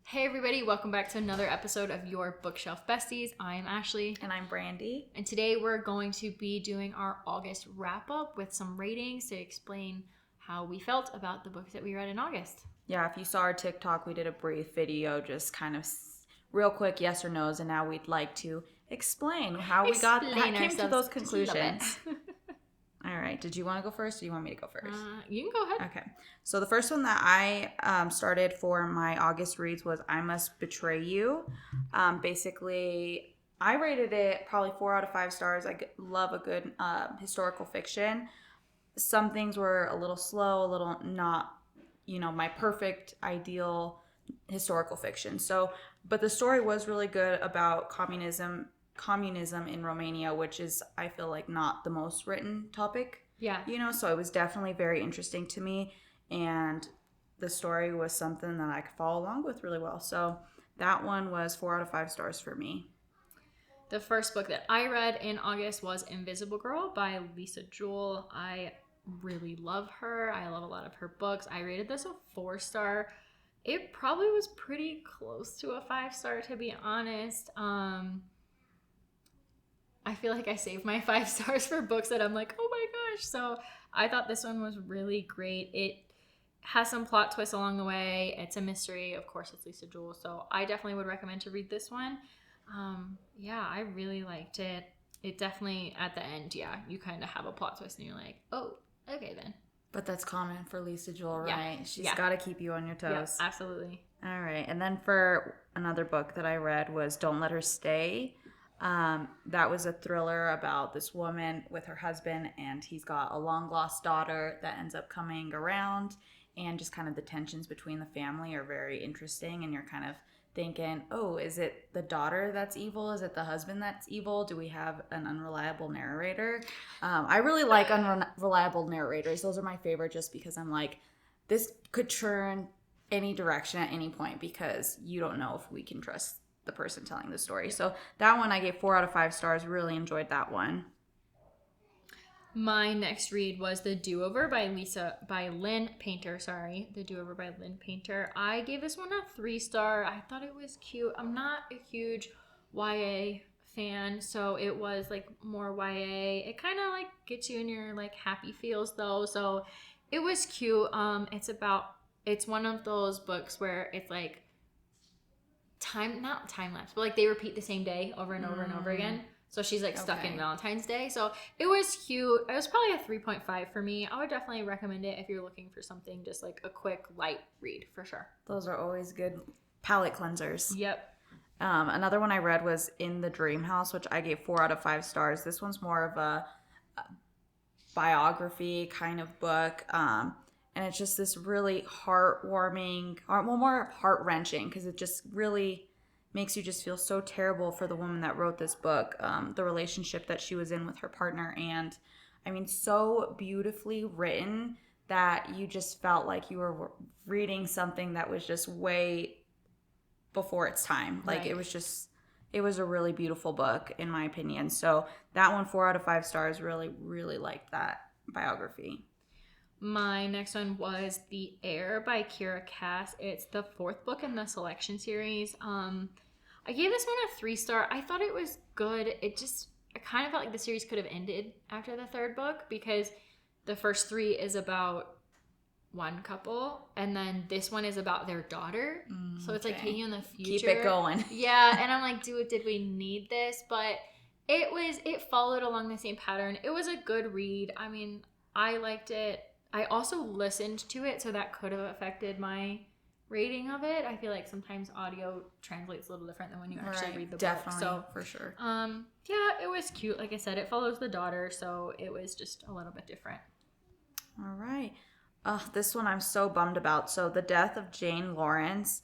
Hey everybody, welcome back to another episode of Your Bookshelf Besties. I am Ashley. And I'm Brandy. And today we're going to be doing our August wrap up with some ratings to explain how we felt about the books that we read in August. Yeah, if you saw our TikTok, we did a brief video, just kind of real quick yes or no's, and now we'd like to explain how we came to those conclusions. All right, did you want to go first or do you want me to go first? You can go ahead. Okay, so the first one that I started for my August reads was I Must Betray You. Basically, I rated it probably 4 out of 5 stars. I love a good historical fiction. Some things were a little slow, a little not, my perfect, ideal historical fiction. So, but the story was really good about communism in Romania, which is, I feel like, not the most written topic. Yeah. So it was definitely very interesting to me, and the story was something that I could follow along with really well. So that one was 4 out of 5 stars for me. The first book that I read in August was Invisible Girl by Lisa Jewell. I really love her. I love a lot of her books. I rated this a 4-star. It probably was pretty close to a 5-star, to be honest. I feel like I save my 5 stars for books that I'm like, oh my gosh. So I thought this one was really great. It has some plot twists along the way. It's a mystery. Of course, it's Lisa Jewell. So I definitely would recommend to read this one. I really liked it. It definitely, at the end, you kind of have a plot twist and you're like, oh, okay then. But that's common for Lisa Jewell, right? Yeah. She's got to keep you on your toes. Yeah, absolutely. All right. And then for another book that I read was Don't Let Her Stay. That was a thriller about this woman with her husband, and he's got a long lost daughter that ends up coming around, and just kind of the tensions between the family are very interesting, and you're kind of thinking, oh, is it the daughter that's evil? Is it the husband that's evil? Do we have an unreliable narrator? I really like unreliable narrators. Those are my favorite, just because I'm like, this could turn any direction at any point because you don't know if we can trust the person telling the story. So that one I gave 4 out of 5 stars. Really enjoyed that one. My next read was The Do-Over by Lynn Painter. The Do-Over by Lynn Painter. I gave this one a 3-star. I thought it was cute. I'm not a huge YA fan, so it was like more YA. It kind of like gets you in your like happy feels though. So it was cute. It's one of those books where it's like not time lapse, but like they repeat the same day over and over and over again. So she's like stuck in Valentine's Day. So it was cute. It was probably a 3.5 for me. I would definitely recommend it if you're looking for something just like a quick, light read for sure. Those are always good palate cleansers. Yep. Another one I read was In the Dream House, which I gave 4 out of 5 stars. This one's more of a biography kind of book. And it's just this really heartwarming, more heart-wrenching, because it just really makes you just feel so terrible for the woman that wrote this book, the relationship that she was in with her partner. And I mean, so beautifully written that you just felt like you were reading something that was just way before its time. Like right. It was a really beautiful book in my opinion. So that one, 4 out of 5 stars. Really, really liked that biography. My next one was The Heir by Kiera Cass. It's the 4th book in the Selection series. I gave this one a 3-star. I thought it was good. I kind of felt like the series could have ended after the 3rd book because the first 3 is about one couple, and then this one is about their daughter. So it's like taking in the future. Keep it going. Yeah, and I'm like, did we need this? But it followed along the same pattern. It was a good read. I mean, I liked it. I also listened to it, so that could have affected my rating of it. I feel like sometimes audio translates a little different than when you actually read the book. So for sure. It was cute. Like I said, it follows the daughter, so it was just a little bit different. All right. This one I'm so bummed about. So The Death of Jane Lawrence,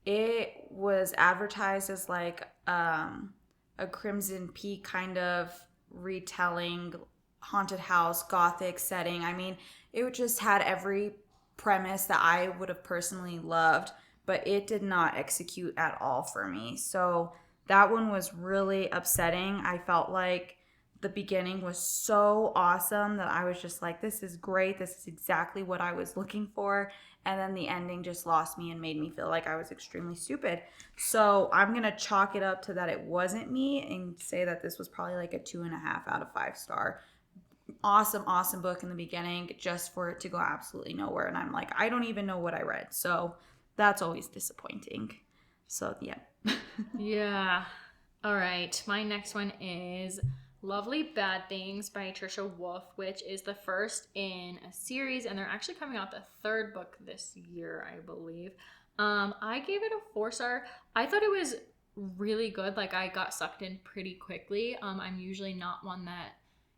it was advertised as like a Crimson Peak kind of retelling, haunted house, gothic setting. I mean, it just had every premise that I would have personally loved, but it did not execute at all for me. So that one was really upsetting. I felt like the beginning was so awesome that I was just like, this is great. This is exactly what I was looking for. And then the ending just lost me and made me feel like I was extremely stupid. So I'm going to chalk it up to that it wasn't me and say that this was probably like a 2.5 out of 5 star. Awesome book in the beginning, just for it to go absolutely nowhere. And I'm like, I don't even know what I read. So that's always disappointing. So yeah. Yeah. All right. My next one is Lovely Bad Things by Trisha Wolfe, which is the first in a series, and they're actually coming out the third book this year, I believe. I gave it a 4-star. I thought it was really good. Like, I got sucked in pretty quickly. I'm usually not one that,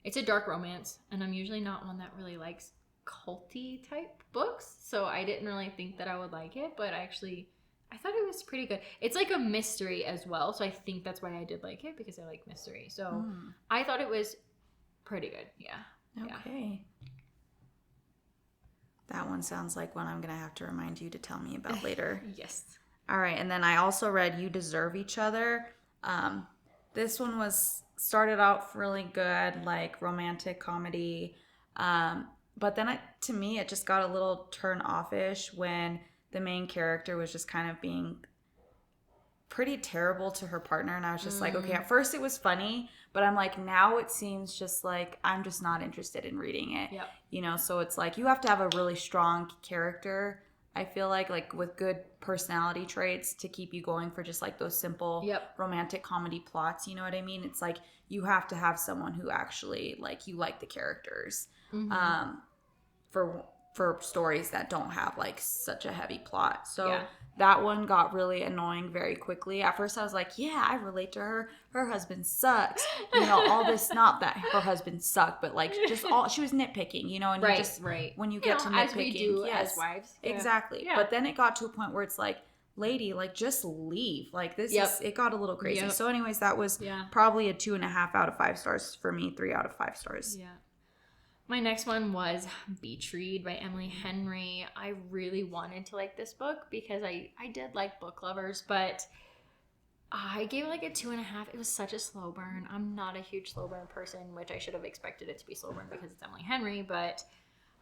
it's a dark romance, and I'm usually not one that really likes culty type books, so I didn't really think that I would like it, but I thought it was pretty good. It's like a mystery as well, so I think that's why I did like it, because I like mystery. So I thought it was pretty good. Yeah. Okay. That one sounds like one I'm going to have to remind you to tell me about later. Yes. All right. And then I also read You Deserve Each Other. This one started out really good, like romantic comedy. But then to me, it just got a little turn off-ish when the main character was just kind of being pretty terrible to her partner. And I was just like, okay, at first it was funny, but I'm like, now it seems just like I'm just not interested in reading it. Yep. You know, so it's like you have to have a really strong character, I feel like with good personality traits to keep you going for just like those simple romantic comedy plots. You know what I mean? It's like you have to have someone who actually like you like the characters. For stories that don't have like such a heavy plot. So that one got really annoying very quickly. At first I was like, yeah, I relate to her. Her husband sucks. You know, all this, not that her husband sucked, but like just she was nitpicking, you know, and when you get to nitpicking, as we do as wives. Yeah. Exactly. Yeah. But then it got to a point where it's like, lady, like just leave. Like this it got a little crazy. So anyways, that was probably a 2.5 out of 5 stars for me, 3 out of 5 stars. Yeah. My next one was Beach Read by Emily Henry. I really wanted to like this book because I did like book lovers, but I gave it like a 2.5. It was such a slow burn. I'm not a huge slow burn person, which I should have expected it to be slow burn because it's Emily Henry, but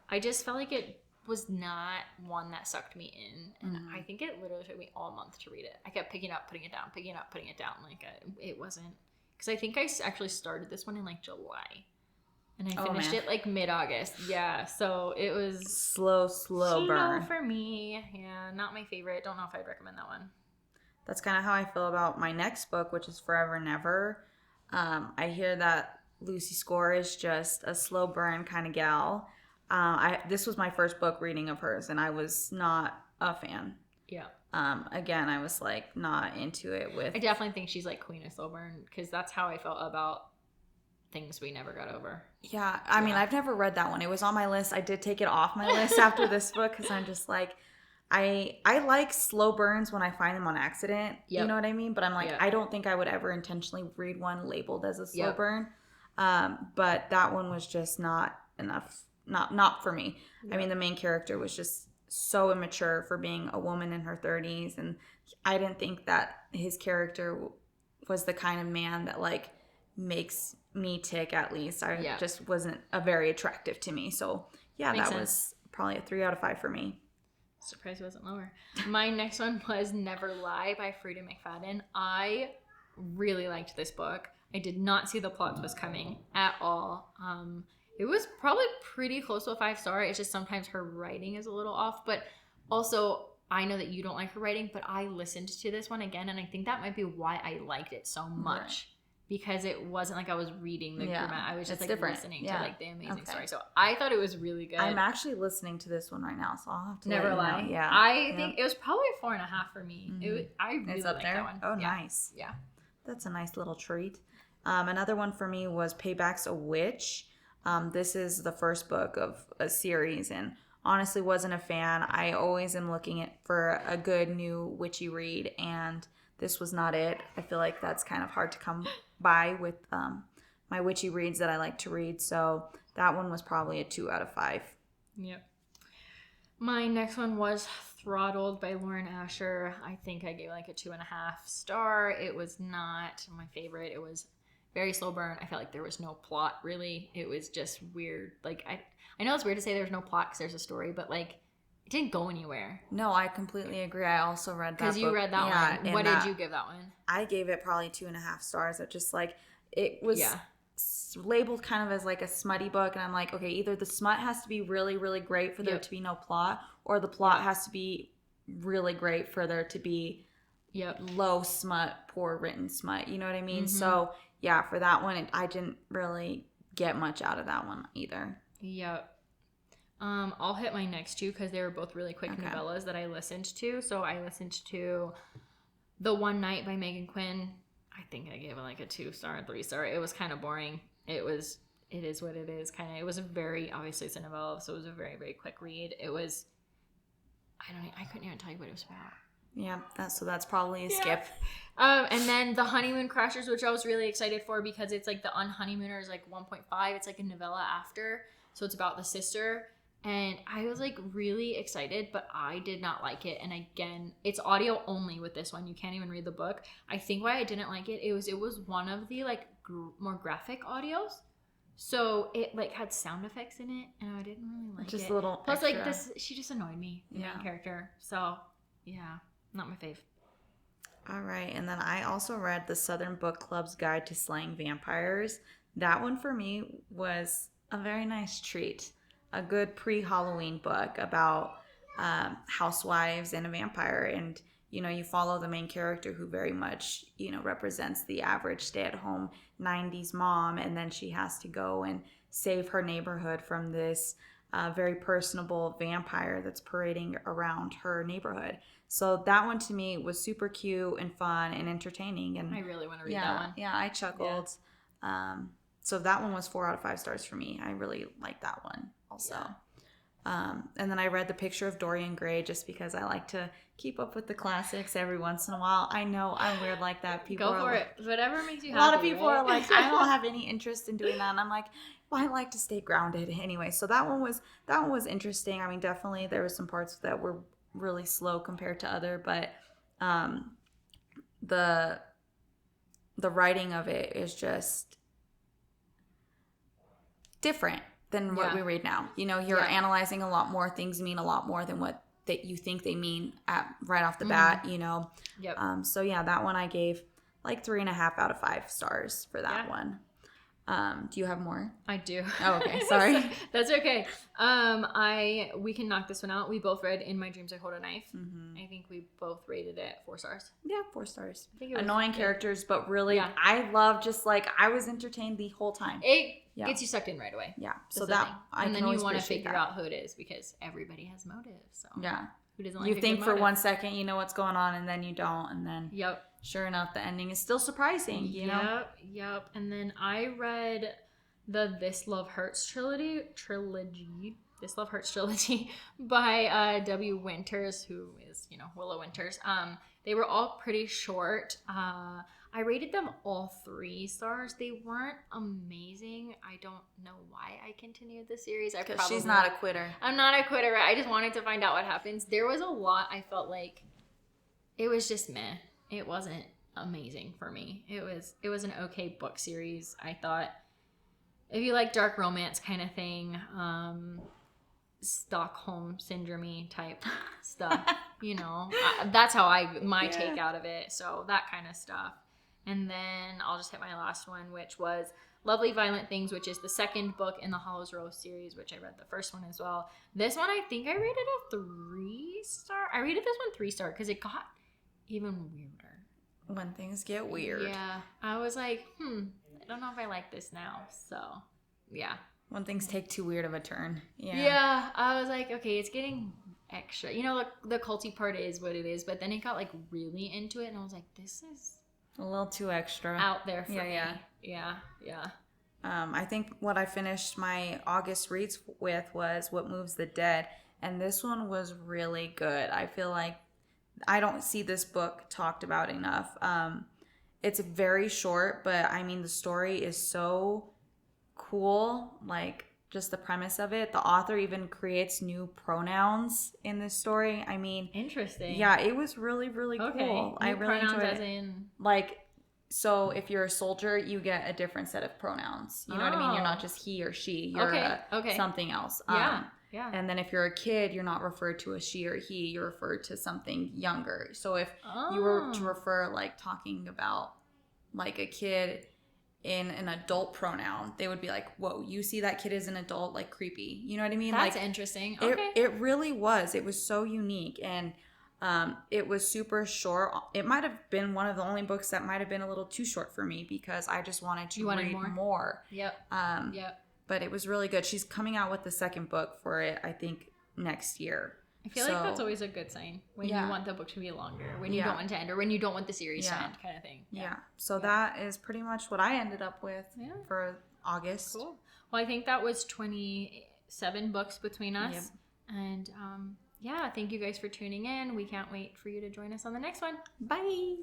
I just felt like it was not one that sucked me in. And I think it literally took me all month to read it. I kept picking up, putting it down, picking up, putting it down. Like it wasn't, because I think I actually started this one in like July. And I finished it like mid-August. Yeah, so it was slow burn for me. Yeah, not my favorite. Don't know if I'd recommend that one. That's kind of how I feel about my next book, which is Forever Never. I hear that Lucy Score is just a slow burn kind of gal. This was my first book reading of hers, and I was not a fan. Yeah. Again, I was like not into it. I definitely think she's like Queen of Slow Burn, because that's how I felt about Things We Never Got Over. Yeah, I mean, I've never read that one. It was on my list. I did take it off my list after this book because I'm just like, I like slow burns when I find them on accident. Yep. You know what I mean? But I'm like, I don't think I would ever intentionally read one labeled as a slow burn. But that one was just not enough. Not for me. Yep. I mean, the main character was just so immature for being a woman in her 30s. And I didn't think that his character was the kind of man that like makes me tick, at least. Just wasn't very attractive to me. So yeah, Makes sense. Was probably a 3 out of 5 for me. Surprised it wasn't lower. My next one was Never Lie by Frida McFadden. I really liked this book. I did not see the plot twist coming at all. It was probably pretty close to a 5-star. It's just sometimes her writing is a little off, but also I know that you don't like her writing, but I listened to this one again, and I think that might be why I liked it so much. Right. Because it wasn't like I was reading the grammar. I was just like listening to like the amazing story. So I thought it was really good. I'm actually listening to this one right now, so I'll have to Never Lie. Know. Yeah. I think it was probably a 4.5 for me. Mm-hmm. I really liked that one. Oh, nice. Yeah. That's a nice little treat. Another one for me was Payback's a Witch. This is the first book of a series, and honestly wasn't a fan. I always am looking for a good new witchy read, and this was not it. I feel like that's kind of hard to come by with my witchy reads that I like to read. So that one was probably a 2 out of 5. Yep. My next one was Throttled by Lauren Asher. I think I gave like a 2.5 star. It was not my favorite. It very slow burn. I felt like there was no plot really. It was just weird. Like I know it's weird to say there's no plot because there's a story, but like it didn't go anywhere. No, I completely agree. I also read that Because you book. read that Yeah, one. and What did you give that one? I gave it probably 2.5 stars. It just like it was labeled kind of as like a smutty book, and I'm like, okay, either the smut has to be really, really great for there to be no plot, or the plot has to be really great for there to be low smut, poor written smut. You know what I mean? So yeah, for that one, I didn't really get much out of that one either. Yep. I'll hit my next two because they were both really quick novellas that I listened to. So I listened to The One Night by Megan Quinn. I think I gave it like a 2-star, 3-star. It was kind of boring. It is what it is. Kind of. It was a very, obviously it's a novella, so it was a very, very quick read. It was, I couldn't even tell you what it was about. Yeah, that's probably a skip. And then The Honeymoon Crashers, which I was really excited for because it's like the Unhoneymooners, like 1.5. It's like a novella after, so it's about the sister. And I was like really excited, but I did not like it. And again, it's audio only with this one. You can't even read the book. I think why I didn't like it, it was one of the like more graphic audios. So it like had sound effects in it, and I didn't really like it. Just a little Plus, extra. like this, she just annoyed me, the main character. So yeah, not my fave. All right, and then I also read the Southern Book Club's Guide to Slaying Vampires. That one for me was a very nice treat. A good pre-Halloween book about housewives and a vampire, and you follow the main character who very much represents the average stay-at-home 90s mom, and then she has to go and save her neighborhood from this very personable vampire that's parading around her neighborhood. So that one to me was super cute and fun and entertaining, and I really want to read that one. Yeah, I chuckled. So that one was 4 out of 5 stars for me. I really liked that one also. And then I read The Picture of Dorian Gray just because I like to keep up with the classics every once in a while. I know I'm weird like that. People Go for it. Whatever makes you happy. A lot of people right? are like, I don't have any interest in doing that. And I'm like, well, I like to stay grounded anyway. So that one was interesting. I mean, definitely there were some parts that were really slow compared to other, but the writing of it is just different than what we read now. You're analyzing a lot more. Things mean a lot more than what that you think they mean right off the bat. Yep. So yeah, that one I gave like 3.5 out of 5 stars for that one. Do you have more? I do. Oh, okay. Sorry. That's okay. We can knock this one out. We both read In My Dreams I Hold a Knife. Mm-hmm. I think we both rated it 4 stars. Yeah, 4 stars. I think it was annoying characters, but really, I love just like I was entertained the whole time. It gets you sucked in right away. Yeah. That's so that I and can then you want to appreciate figure that. out who it is because everybody has motives. So yeah. Who doesn't like you a think good for motive? 1 second you know what's going on, and then you don't, and then Yep. Sure enough, the ending is still surprising. You know. Yep. And then I read the This Love Hurts trilogy. This Love Hurts trilogy by W. Winters, who is Willow Winters. They were all pretty short. I rated them all 3 stars. They weren't amazing. I don't know why I continued the series. Because she's not a quitter. I'm not a quitter. I just wanted to find out what happens. There was a lot. I felt like it was just meh. It wasn't amazing for me. It was an okay book series. I thought if you like dark romance kind of thing, Stockholm syndrome type stuff, that's how my take out of it. So that kind of stuff. And then I'll just hit my last one, which was Lovely Violent Things, which is the second book in the Hollows Rose series, which I read the first one as well. This one, I think I rated a 3 star. I rated this one 3 star because it got even weirder. When things get weird. Yeah. I was like, I don't know if I like this now. So, yeah. When things take too weird of a turn. Yeah. Yeah. I was like, okay, it's getting extra. The culty part is what it is, but then it got like really into it, and I was like, this is a little too extra. Out there for me. Yeah. I think what I finished my August reads with was What Moves the Dead, and this one was really good. I feel like I don't see this book talked about enough. It's very short, but I mean the story is so cool, like just the premise of it. The author even creates new pronouns in this story. I mean, interesting. Yeah, it was really, really cool. I really enjoyed it. As in... like so if you're a soldier, you get a different set of pronouns. You know what I mean? You're not Oh. just he or she. You're Okay. something else. Yeah. Yeah. And then if you're a kid, you're not referred to as she or he. You're referred to something younger. So if you were to refer, like, talking about, like, a kid in an adult pronoun, they would be like, whoa, you see that kid is an adult, like, creepy. You know what I mean? That's like, interesting. Okay. It really was. It was so unique. And it was super short. It might have been one of the only books that might have been a little too short for me because I just wanted to read more. Yep. Yep. But it was really good. She's coming out with the second book for it, I think, next year. I feel like that's always a good sign when you want the book to be longer, when you don't want to end, or when you don't want the series to end, kind of thing. Yeah. So that is pretty much what I ended up with for August. Cool. Well, I think that was 27 books between us. Yep. And thank you guys for tuning in. We can't wait for you to join us on the next one. Bye.